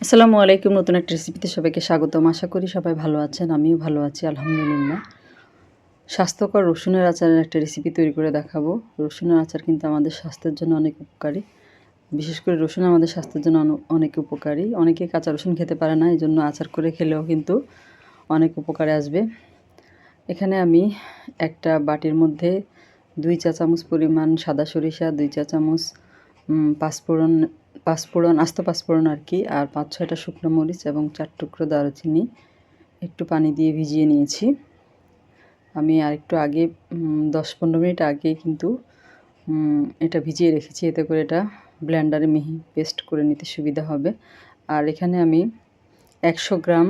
আসসালামু আলাইকুম। নতুন একটা রেসিপিতে সবাইকে স্বাগতম। আশা করি সবাই ভালো আছেন। আমিও ভালো আছি আলহামদুলিল্লাহ। স্বাস্থ্যকর রসুনের আচারের একটা রেসিপি তৈরি করে দেখাবো। রসুনের আচার কিন্তু আমাদের স্বাস্থ্যের জন্য অনেক উপকারী। বিশেষ করে রসুন আমাদের স্বাস্থ্যের জন্য অনেক উপকারী। অনেকে কাঁচা রসুন খেতে পারে না। এজন্য আচার করে খেলেও কিন্তু অনেক উপকারে আসবে। এখানে আমি একটা বাটির মধ্যে 2 চা চামচ পরিমাণ সাদা সরিষা, 2 চা চামচ পাঁচফোড়ন, আস্ত পাঁচফোড়ন আর কি, আর 5-6টা শুকনো মরিচ এবং 4 টুকরো দারুচিনি একটু পানি দিয়ে ভিজিয়ে নিয়েছি। আমি আরেকটু আগে 10-15 মিনিট আগে কিন্তু এটা ভিজিয়ে রেখেছি, এতে করে এটা ব্লেন্ডারে মিহি পেস্ট করে নিতে সুবিধা হবে। আর এখানে আমি 100 গ্রাম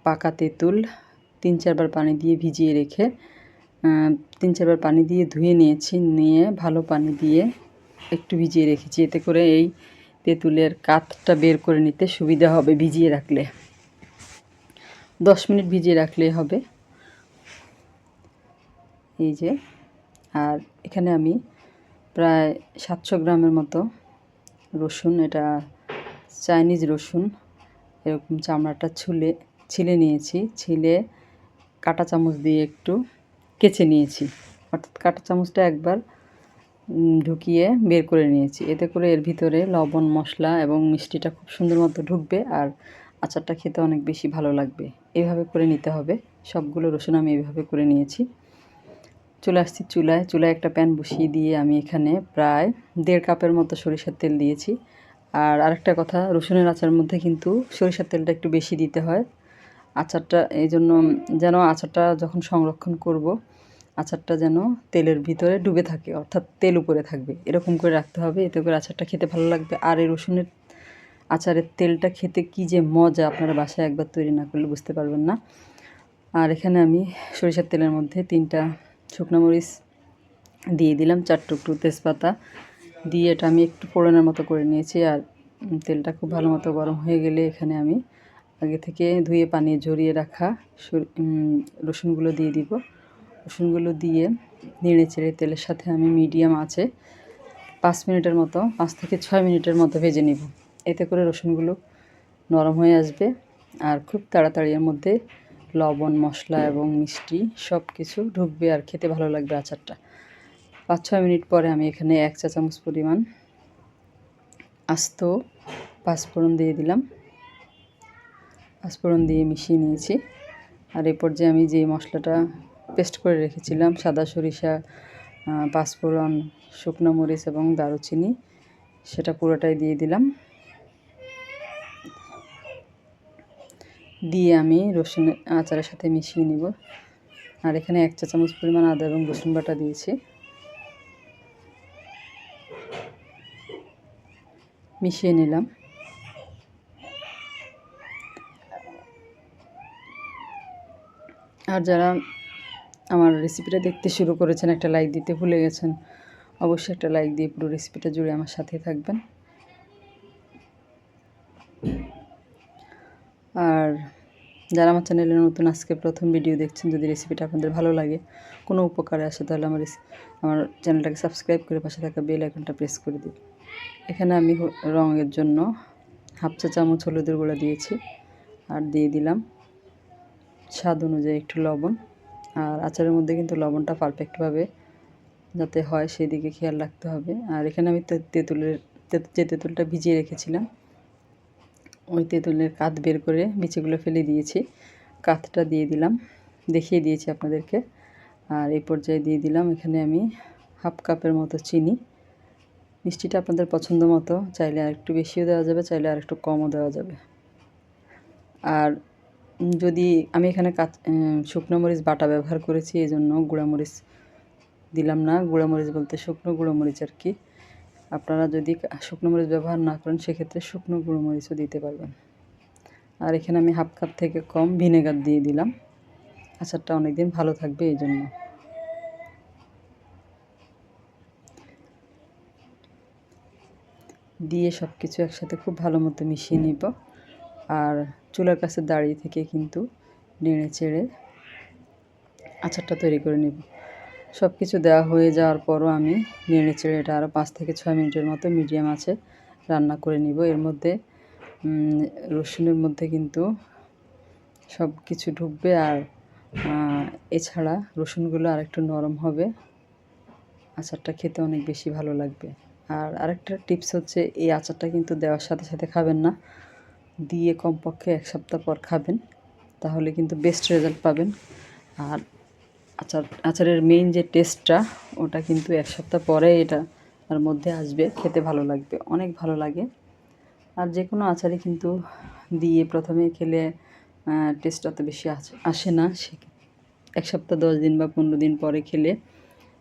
পাকা তেঁতুল 3-4 বার পানি দিয়ে ভিজিয়ে রেখে 3-4 বার পানি দিয়ে ধুয়ে নিয়েছি। নিয়ে ভালো পানি দিয়ে একটু ভিজিয়ে রেখেছি, এতে করে এই তেঁতুলের কাতটা বের করে নিতে সুবিধা হবে ভিজিয়ে রাখলে। 10 মিনিট ভিজিয়ে রাখলেই হবে। এই যে, আর এখানে আমি প্রায় 700 গ্রামের মতো রসুন, এটা চাইনিজ রসুন, এরকম চামড়াটা ছিলে নিয়েছি। ছিলে কাঁটা চামচ দিয়ে একটু কেচে নিয়েছি, অর্থাৎ কাঁটা চামচটা একবার ঢুকিয়ে বের করে নিয়েছি। এতে করে এর ভিতরে লবণ, মশলা এবং মিষ্টিটা খুব সুন্দর মতো ঢুকবে, আর আচারটা খেতে অনেক বেশি ভালো লাগবে। এভাবে করে নিতে হবে। সবগুলো রসুন আমি এভাবে করে নিয়েছি। চলে আসছি চুলায় একটা প্যান বসিয়ে দিয়ে আমি এখানে প্রায় 1.5 কাপের মতো সরিষার তেল দিয়েছি। আর আরেকটা কথা, রসুনের আচারের মধ্যে কিন্তু সরিষার তেলটা একটু বেশি দিতে হয়। আচারটা এই জন্য, যেন আচারটা যখন সংরক্ষণ করব, আচারটা যেন তেলের ভিতরে ডুবে থাকে, অর্থাৎ তেল উপরে থাকবে, এরকম করে রাখতে হবে। এতে করে আচারটা খেতে ভালো লাগবে। আর এই রসুনের আচারের তেলটা খেতে কী যে মজা, আপনারা বাসায় একবার তৈরি না করলে বুঝতে পারবেন না। আর এখানে আমি সরিষার তেলের মধ্যে 3টা শুকনো মরিচ দিয়ে দিলাম, 4 টুকরো তেজপাতা দিয়ে এটা আমি একটু ফোড়নের মতো করে নিয়েছি। আর তেলটা খুব ভালো মতো গরম হয়ে গেলে এখানে আমি আগে থেকে ধুয়ে পানি ঝরিয়ে রাখা রসুনগুলো দিয়ে দিব। রসুনগুলো দিয়ে নেড়ে চেড়ে তেলের সাথে আমি মিডিয়াম আঁচে 5 মিনিটের মতো, 5 থেকে 6 মিনিটের মতো ভেজে নিব। এতে করে রসুনগুলো নরম হয়ে আসবে আর খুব তাড়াতাড়ি এর মধ্যে লবণ, মশলা এবং মিষ্টি সব কিছু ঢুকবে আর খেতে ভালো লাগবে আচারটা। 5-6 মিনিট পরে আমি এখানে 1 চা চামচ পরিমাণ আস্ত পাঁচফোড়ন দিয়ে দিলাম। পাঁচফোড়ন দিয়ে মিশিয়ে নিয়েছি। আর এই পর্যায়ে আমি যে মশলাটা পেস্ট করে রেখেছিলাম, সাদা সরিষা, পাঁচফোড়ন, শুকনো মরিচ এবং দারুচিনি, সেটা পুরোটাই দিয়ে দিলাম। দিয়ে আমি রসুনের আচারের সাথে মিশিয়ে নিব। আর এখানে 1 চা চামচ পরিমাণ আদা এবং রসুন বাটা দিয়েছি। মিশিয়ে নিলাম। আর যারা আমার রেসিপিটা দেখতে শুরু করেছেন, একটা লাইক দিতে ভুলে গেছেন, অবশ্যই একটা লাইক দিয়ে পুরো রেসিপিটা জুড়ে আমার সাথে থাকবেন। আর যারা আমার চ্যানেলে নতুন, আজকে প্রথম ভিডিও দেখছেন, যদি রেসিপিটা আপনাদের ভালো লাগে, কোনো উপকারে আসে, তাহলে আমার চ্যানেলটাকে সাবস্ক্রাইব করে পাশে থাকা বেল আইকনটা প্রেস করে দিন। এখানে আমি রঙের জন্য 1/2 চা চামচ হলুদের গুঁড়া দিয়েছি, আর দিয়ে দিলাম স্বাদ অনুযায়ী একটু লবণ। আর আচারের মধ্যে কিন্তু লবণটা পারফেক্টভাবে যাতে হয় সেদিকে খেয়াল রাখতে হবে। আর এখানে আমি যে তেঁতুলটা ভিজিয়ে রেখেছিলাম, ওই তেঁতুলের কাত বের করে বিচিগুলো ফেলে দিয়েছি। কাতটা দিয়ে দিলাম, দেখিয়ে দিয়েছি আপনাদেরকে। আর এই পর্যায়ে দিয়ে দিলাম এখানে আমি 1/2 কাপের মতো চিনি। মিষ্টিটা আপনাদের পছন্দ মতো, চাইলে আর একটু বেশিও দেওয়া যাবে, চাইলে আর একটু কমও দেওয়া যাবে। আর যদি আমি এখানে শুকনো মরিচ বাটা ব্যবহার করেছি, এই জন্য গুঁড়ামরিচ দিলাম না। গুঁড়ামরিচ বলতে শুকনো গুঁড়ো মরিচ আর কি। আপনারা যদি শুকনো মরিচ ব্যবহার না করেন, সেক্ষেত্রে শুকনো গুঁড়ো মরিচও দিতে পারবেন। আর এখানে আমি 1/2 কাপ থেকে কম ভিনেগার দিয়ে দিলাম। আচারটা অনেক দিন ভালো থাকবে এই জন্য। দিয়ে সব কিছু একসাথে খুব ভালো মতো মিশিয়ে নিব। আর চুলার কাছে দাঁড়িয়ে থেকে কিন্তু নেড়ে চেড়ে আচারটা তৈরি করে নেব। সব কিছু দেওয়া হয়ে যাওয়ার পরও আমি নেড়ে চেড়ে এটা আরও 5 থেকে 6 মিনিটের মতো মিডিয়াম আঁচে রান্না করে নিব। এর মধ্যে রসুনের মধ্যে কিন্তু সব কিছু ঢুকবে, আর এছাড়া রসুনগুলো আরেকটু নরম হবে, আচারটা খেতে অনেক বেশি ভালো লাগবে। আর আরেকটা টিপস হচ্ছে, এই আচারটা কিন্তু দেওয়ার সাথে সাথে খাবেন না, দিয়ে কমপক্ষে 1 সপ্তাহ পর খাবেন, তাহলে কিন্তু বেস্ট রেজাল্ট পাবেন। আর আচারের মেইন যে টেস্টটা, ওটা কিন্তু 1 সপ্তাহ পরে এটা তার মধ্যে আসবে, খেতে ভালো লাগবে, অনেক ভালো লাগে। আর যে কোনো আচারই কিন্তু দিয়ে প্রথমে খেলে টেস্ট অত বেশি আসে না, সে 1 সপ্তাহ 10 দিন বা 15 দিন পরে খেলে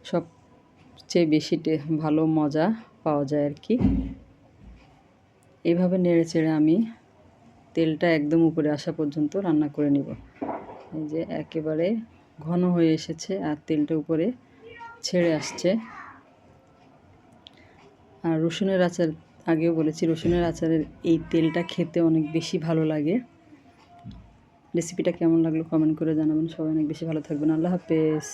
সবচেয়ে বেশি ভালো মজা পাওয়া যায় আর কি। এইভাবে নেড়ে চেড়ে আমি তেলটা একদম উপরে আসা পর্যন্ত রান্না করে নিব। এই যে একেবারে ঘন হয়ে এসেছে আর তেলটা উপরে ছেড়ে আসছে। আর রসুনের আচার, আগেও বলেছি, রসুনের আচারের এই তেলটা খেতে অনেক বেশি ভালো লাগে। রেসিপিটা কেমন লাগলো কমেন্ট করে জানাবেন। সবাই অনেক বেশি ভালো থাকবেন। আল্লাহ হাফেজ।